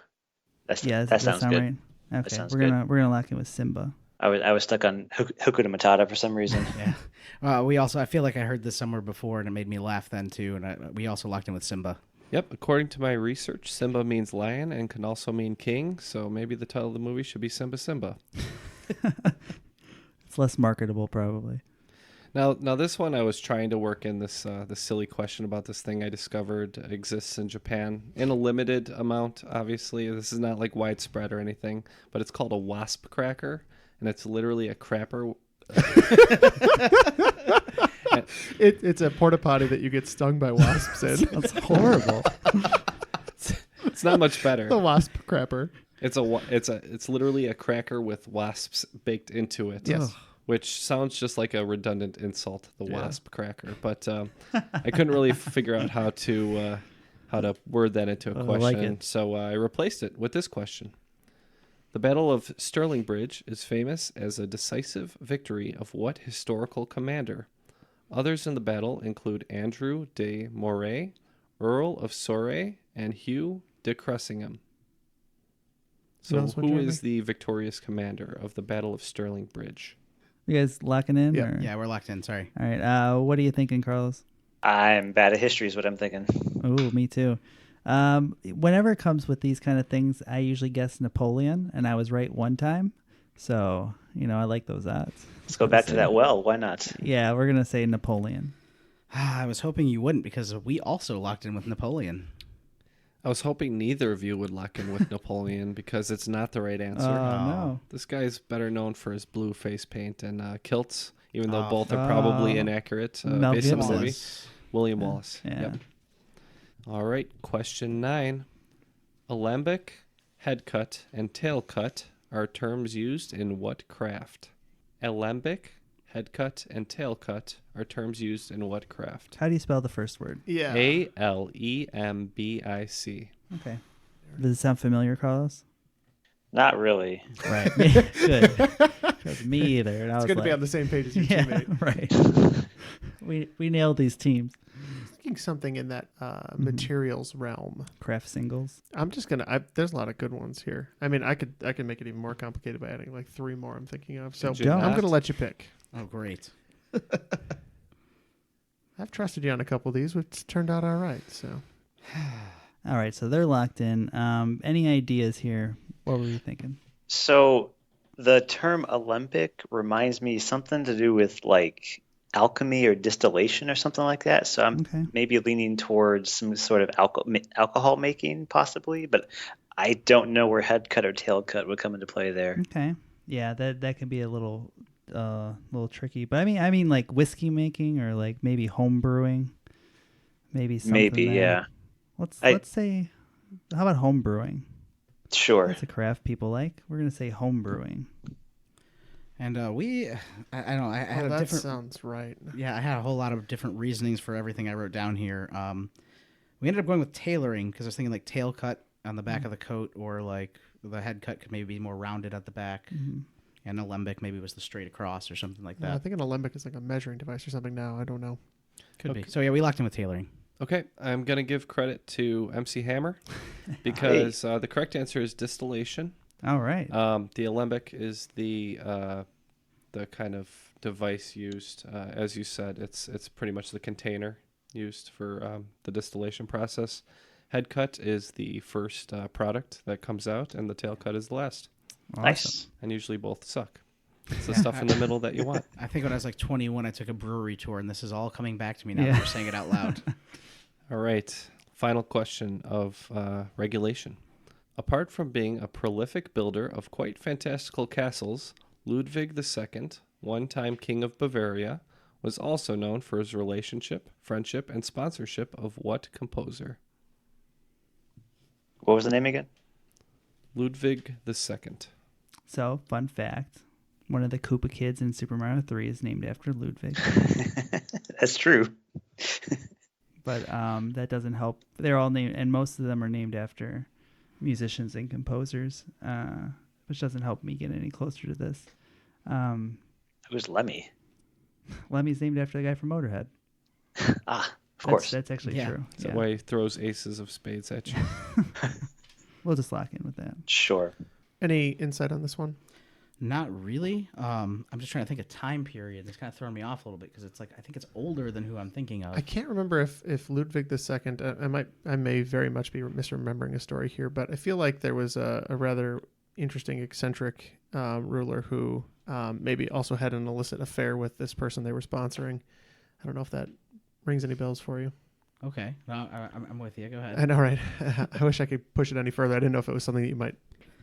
Does
That sounds
sound
good.
right? Okay.
sounds
We're gonna lock in with Simba.
I was stuck on Hakuna Matata for some reason.
Yeah. I feel like I heard this somewhere before and it made me laugh then too. And we also locked in with Simba.
Yep, according to my research, Simba means lion and can also mean king, so maybe the title of the movie should be Simba Simba.
It's less marketable, probably.
Now this one I was trying to work in this silly question about this thing I discovered exists in Japan in a limited amount. Obviously, this is not like widespread or anything, but it's called a wasp cracker, and it's literally a crapper.
It's a porta potty that you get stung by wasps in.
That's horrible.
It's not much better.
The wasp crapper.
It's literally a cracker with wasps baked into it.
Yes.
Which sounds just like a redundant insult, the wasp cracker. But I couldn't really figure out how to word that into a question.
I like it.
So I replaced it with this question. The Battle of Stirling Bridge is famous as a decisive victory of what historical commander? Others in the battle include Andrew de Moray, Earl of Surrey, and Hugh de Cressingham. So
else,
who
Jeremy?
is the victorious commander of the Battle of Stirling Bridge?
You guys locking in?
Yeah.
Or?
Yeah, we're locked in. Sorry.
All right. What are you thinking, Carlos?
I'm bad at history is what I'm thinking.
Oh, me too. Whenever it comes with these kind of things, I usually guess Napoleon, and I was right one time. So, I like those odds.
Let's go back to that well. Why not?
Yeah, we're going to say Napoleon.
I was hoping you wouldn't because we also locked in with Napoleon.
I was hoping neither of you would lock in with Napoleon because it's not the right answer.
No.
This guy's better known for his blue face paint and kilts, even though both are probably inaccurate
Mel
based on the
Gibson.
movie. William Wallace.
Yeah.
Yep. All right, question 9. Alembic, head cut, and tail cut are terms used in what craft? Alembic, head cut, and tail cut are terms used in what craft?
How do you spell the first word?
Yeah.
Alembic.
Okay. Does it sound familiar, Carlos?
Not really.
Right. Good. Because me either. And I
It's
was
good to be
like,
on the same page as your
yeah,
teammate.
right. We nailed these teams.
Thinking something in that materials realm.
Craft singles.
I'm just gonna. There's a lot of good ones here. I mean, I could make it even more complicated by adding like 3 more. I'm thinking of. So
Could you
I'm
not?
gonna let you pick.
Oh, great.
I've trusted you on a couple of these, which turned out all right. So
All right, so they're locked in. Any ideas here? What were you thinking?
So the term alembic reminds me something to do with like alchemy or distillation or something like that. So I'm
Okay.
maybe leaning towards some sort of alcohol making possibly, but I don't know where head cut or tail cut would come into play there.
Okay. Yeah, that can be a little tricky. But I mean like whiskey making or like maybe home brewing. Maybe something
Maybe,
there.
yeah.
Let's say, how about home brewing?
Sure.
That's a craft people like. We're gonna say home brewing.
And I don't know. I had a
that
different.
sounds right.
Yeah, I had a whole lot of different reasonings for everything I wrote down here. We ended up going with tailoring because I was thinking like tail cut on the back of the coat, or like the head cut could maybe be more rounded at the back, and alembic maybe was the straight across or something like that.
I think an alembic is like a measuring device or something now. I don't know.
Could be. So yeah, we locked in with tailoring.
Okay, I'm going to give credit to MC Hammer because the correct answer is distillation.
All right.
The alembic is the kind of device used, as you said. It's pretty much the container used for the distillation process. Head cut is the first product that comes out, and the tail cut is the last.
Nice.
And usually both suck. It's the stuff in the middle that you want.
I think when I was like 21, I took a brewery tour, and this is all coming back to me now
Yeah.
that we're saying it out loud.
All right. Final question of regulation. Apart from being a prolific builder of quite fantastical castles, Ludwig II, one-time King of Bavaria, was also known for his relationship, friendship, and sponsorship of what composer?
What was the name again?
Ludwig II.
So, fun fact. One of the Koopa kids in Super Mario 3 is named after Ludwig.
That's true.
But that doesn't help. They're all named, and most of them are named after musicians and composers, which doesn't help me get any closer to this.
It was Lemmy.
Lemmy's named after the guy from Motorhead.
Of course.
That's actually
Yeah.
true.
Is that why he throws aces of spades at you?
We'll just lock in with that.
Sure.
Any insight on this one?
Not really. I'm just trying to think of time period. It's kind of throwing me off a little bit because it's like I think it's older than who I'm thinking of.
I can't remember if Ludwig II. I may very much be misremembering a story here, but I feel like there was a rather interesting, eccentric ruler who maybe also had an illicit affair with this person they were sponsoring. I don't know if that rings any bells for you.
Okay, no, I'm with you. Go ahead.
I know, right? I wish I could push it any further. I didn't know if it was something that you might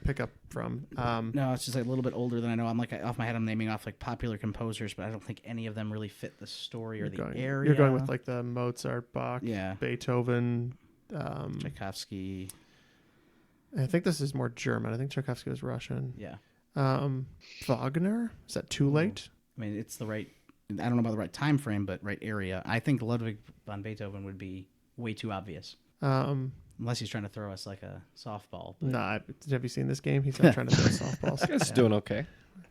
pick up from.
No, it's just like a little bit older than I know. I'm like off my head. I'm naming off like popular composers, but I don't think any of them really fit the story or the area.
You're going with like the Mozart, Bach,
Yeah.
Beethoven,
Tchaikovsky.
I think this is more German. I think Tchaikovsky was Russian.
Yeah,
Wagner? Is that too late?
I mean it's the right. I don't know about the right time frame, but right area. I think Ludwig von Beethoven would be way too obvious. Unless he's trying to throw us like a softball. But
Nah, have you seen this game? He's not trying to throw softballs.
This guy's doing okay.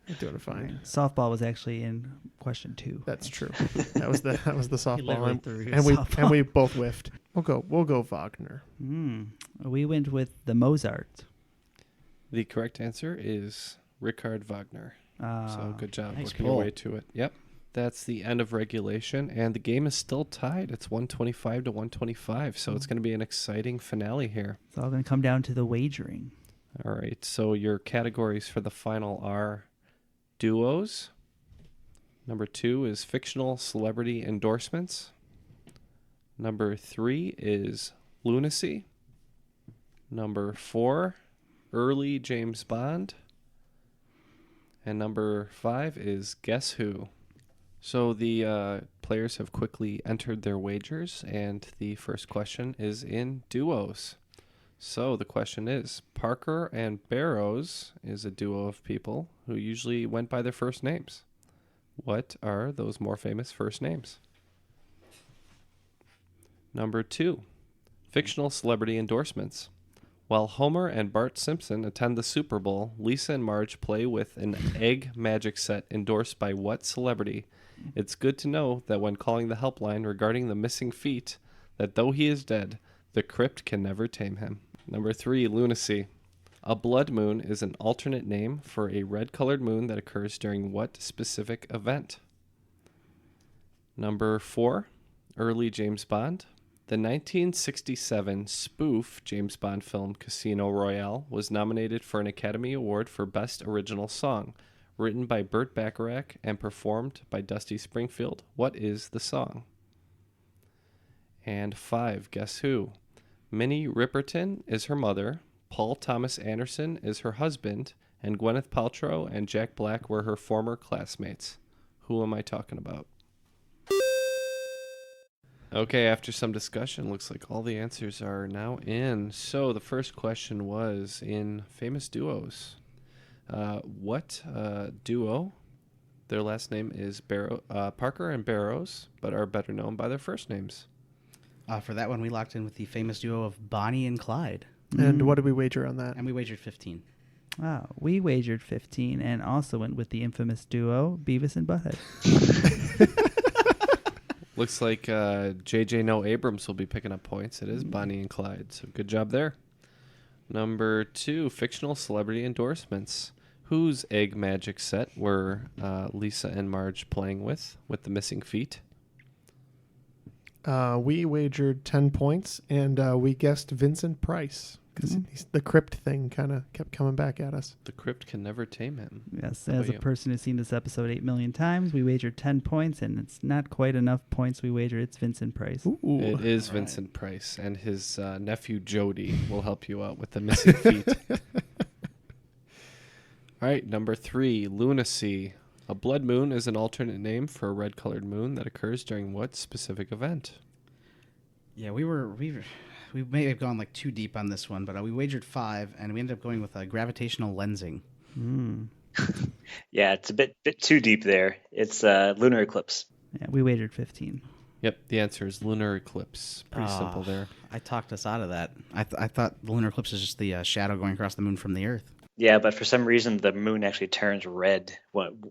He's doing it fine.
Softball was actually in question 2.
That's true. That was the softball,
literally threw
and
his
we
softball.
we both whiffed. We'll go Wagner.
We went with the Mozart.
The correct answer is Richard Wagner. So good job
nice
working your
pull.
way to it. Yep. That's the end of regulation, and the game is still tied. It's 125 to 125, so it's going to be an exciting finale here.
It's all going to come down to the wagering.
All right, so your categories for the final are duos. Number 2 is fictional celebrity endorsements. Number 3 is lunacy. Number 4, early James Bond. And number 5 is Guess Who. So the players have quickly entered their wagers, and the first question is in duos. So the question is, Parker and Barrows is a duo of people who usually went by their first names. What are those more famous first names? Number 2, fictional celebrity endorsements. While Homer and Bart Simpson attend the Super Bowl, Lisa and Marge play with an egg magic set endorsed by what celebrity? It's good to know that when calling the helpline regarding the missing feet, that though he is dead, the crypt can never tame him. Number 3, lunacy. A blood moon is an alternate name for a red-colored moon that occurs during what specific event? Number 4, early James Bond. The 1967 spoof James Bond film Casino Royale was nominated for an Academy Award for Best Original Song, written by Burt Bacharach and performed by Dusty Springfield. What is the song? And 5, Guess Who? Minnie Riperton is her mother, Paul Thomas Anderson is her husband, and Gwyneth Paltrow and Jack Black were her former classmates. Who am I talking about? Okay, after some discussion, looks like all the answers are now in. So the first question was in famous duos. What duo, their last name is Parker and Barrows, but are better known by their first names?
For that one, we locked in with the famous duo of Bonnie and Clyde.
And what did we wager on that?
And we wagered 15.
Wow, we wagered 15 and also went with the infamous duo Beavis and Butthead.
Looks like JJ No Abrams will be picking up points. It is Bonnie and Clyde, so good job there. Number 2, fictional celebrity endorsements. Whose egg magic set were Lisa and Marge playing with the missing feet?
We wagered 10 points, and we guessed Vincent Price, because the crypt thing kind of kept coming back at us.
The crypt can never tame him.
Yes,
How
as
about
a
you?
person who's seen this episode 8 million times, we wagered 10 points, and it's not quite enough points we wagered. It's Vincent Price.
Ooh.
It is Vincent Price, and his nephew Jody will help you out with the missing feet. All right, number 3, lunacy. A blood moon is an alternate name for a red-colored moon that occurs during what specific event?
Yeah, we may have gone like too deep on this one, but we wagered 5, and we ended up going with gravitational lensing.
Yeah, it's a bit too deep there. It's lunar eclipse.
Yeah, we wagered 15.
Yep, the answer is lunar eclipse. Pretty simple there.
I talked us out of that. I thought the lunar eclipse is just the shadow going across the moon from the Earth.
Yeah, but for some reason the moon actually turns red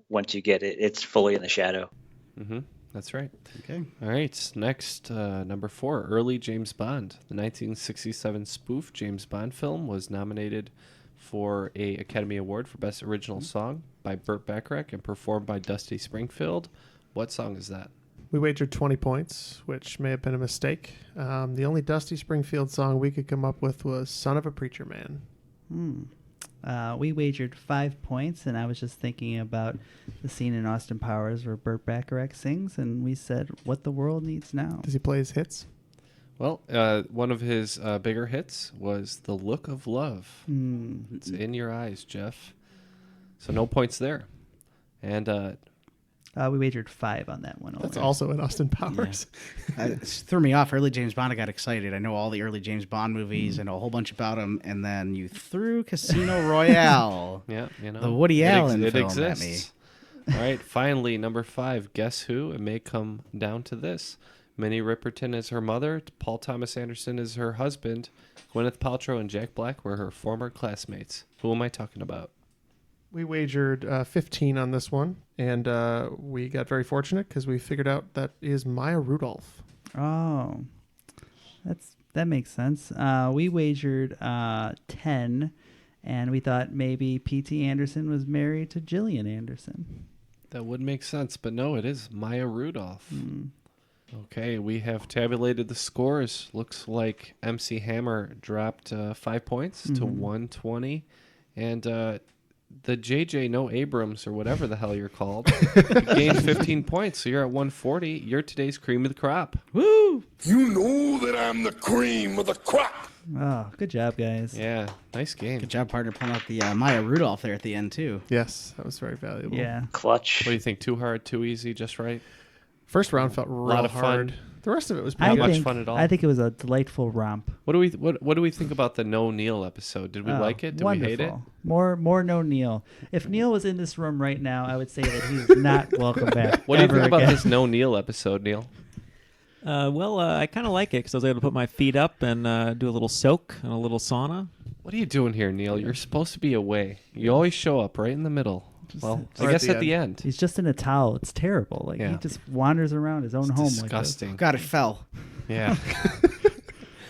once you get it. It's fully in the shadow.
Mm-hmm. That's right.
Okay.
All right, next, number 4, early James Bond. The 1967 spoof James Bond film was nominated for a Academy Award for Best Original Song by Burt Bacharach and performed by Dusty Springfield. What song is that?
We wagered 20 points, which may have been a mistake. The only Dusty Springfield song we could come up with was Son of a Preacher Man.
We wagered 5 points, and I was just thinking about the scene in Austin Powers where Burt Bacharach sings, and we said, "What the world needs now."
Does he play his hits?
Well, one of his bigger hits was The Look of Love. It's in your eyes, Jeff. So no points there. And
We wagered 5 on that one.
That's
over.
also in Austin Powers.
It threw me off. Early James Bond, I got excited. I know all the early James Bond movies. I know a whole bunch about them. And then you threw Casino Royale,
yeah, you know,
the Woody Allen
it
film
exists. All right, finally, number 5, Guess Who? It may come down to this. Minnie Riperton is her mother. Paul Thomas Anderson is her husband. Gwyneth Paltrow and Jack Black were her former classmates. Who am I talking about?
We wagered 15 on this one, and we got very fortunate because we figured out that is Maya Rudolph.
Oh, that makes sense. We wagered 10, and we thought maybe P.T. Anderson was married to Gillian Anderson.
That would make sense, but no, it is Maya Rudolph. Okay, we have tabulated the scores. Looks like MC Hammer dropped 5 points to 120, and the JJ No Abrams, or whatever the hell you're called, gained 15 points, so you're at 140. You're today's cream of the crop.
Woo!
You know that I'm the cream of the crop.
Oh, good job, guys.
Yeah, nice game.
Good job, partner, pulling out the Maya Rudolph there at the end, too.
Yes, that was very valuable.
Yeah.
Clutch.
What do you think? Too hard, too easy, just right?
First round felt real
lot of
hard.
fun.
The rest of it was
Not
pretty
much
good.
fun at all.
I think it was a delightful romp.
What do we think about the No Neil episode? Did we like it? Did we hate it?
More no Neil. If Neil was in this room right now, I would say that he's not welcome back.
What do you think about
again.
this No Neil episode, Neil?
I kind of like it because I was able to put my feet up and do a little soak and a little sauna.
What are you doing here, Neil? You're supposed to be away. You always show up right in the middle. Well, I
Or
guess
at
at
the
the end.
He's just in a towel. It's terrible. Like
Yeah.
he just wanders around his own home
Disgusting.
God, it fell.
Yeah.
like this.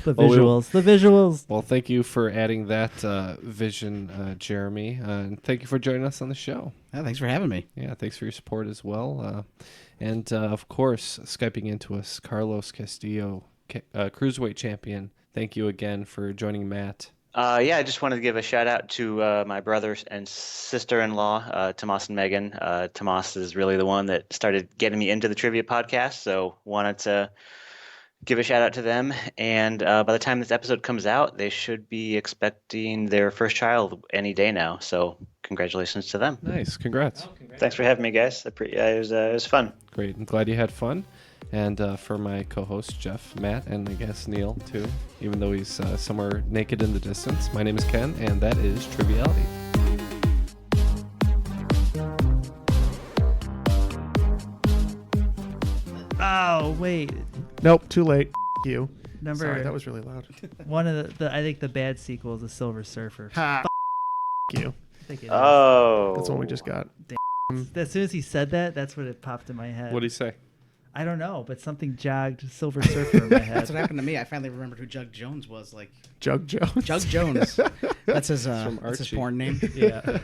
The
Well,
visuals. The visuals.
Well, thank you for adding that vision, Jeremy. And thank you for joining us on the show.
Yeah, thanks for having me.
Yeah, thanks for your support as well. And of course, Skyping into us, Carlos Castillo, Cruiserweight champion. Thank you again for joining Matt.
I just wanted to give a shout out to my brothers and sister-in-law, Tomas and Megan. Tomas is really the one that started getting me into the trivia podcast, so wanted to give a shout out to them. And by the time this episode comes out, they should be expecting their first child any day now. So congratulations to them.
Nice. Congrats.
Thanks for having me, guys. It was fun.
Great. I'm glad you had fun. And for my co-host, Jeff, Matt, and I guess Neil, too, even though he's somewhere naked in the distance. My name is Ken, and that is Triviality.
Oh wait.
Nope, too late. You.
Number
Sorry, that was really loud.
one of the I think the bad sequel is The Silver Surfer.
Ha. You.
I think it is.
Oh.
That's one we just got.
As soon as he said that, that's what it popped in my head.
What do you say?
I don't know, but something jogged Silver Surfer in my head.
That's what happened to me. I finally remembered who Jug Jones was. Like
Jug Jones.
Jug Jones. That's his
from
that's his
Archie.
porn name.
Yeah.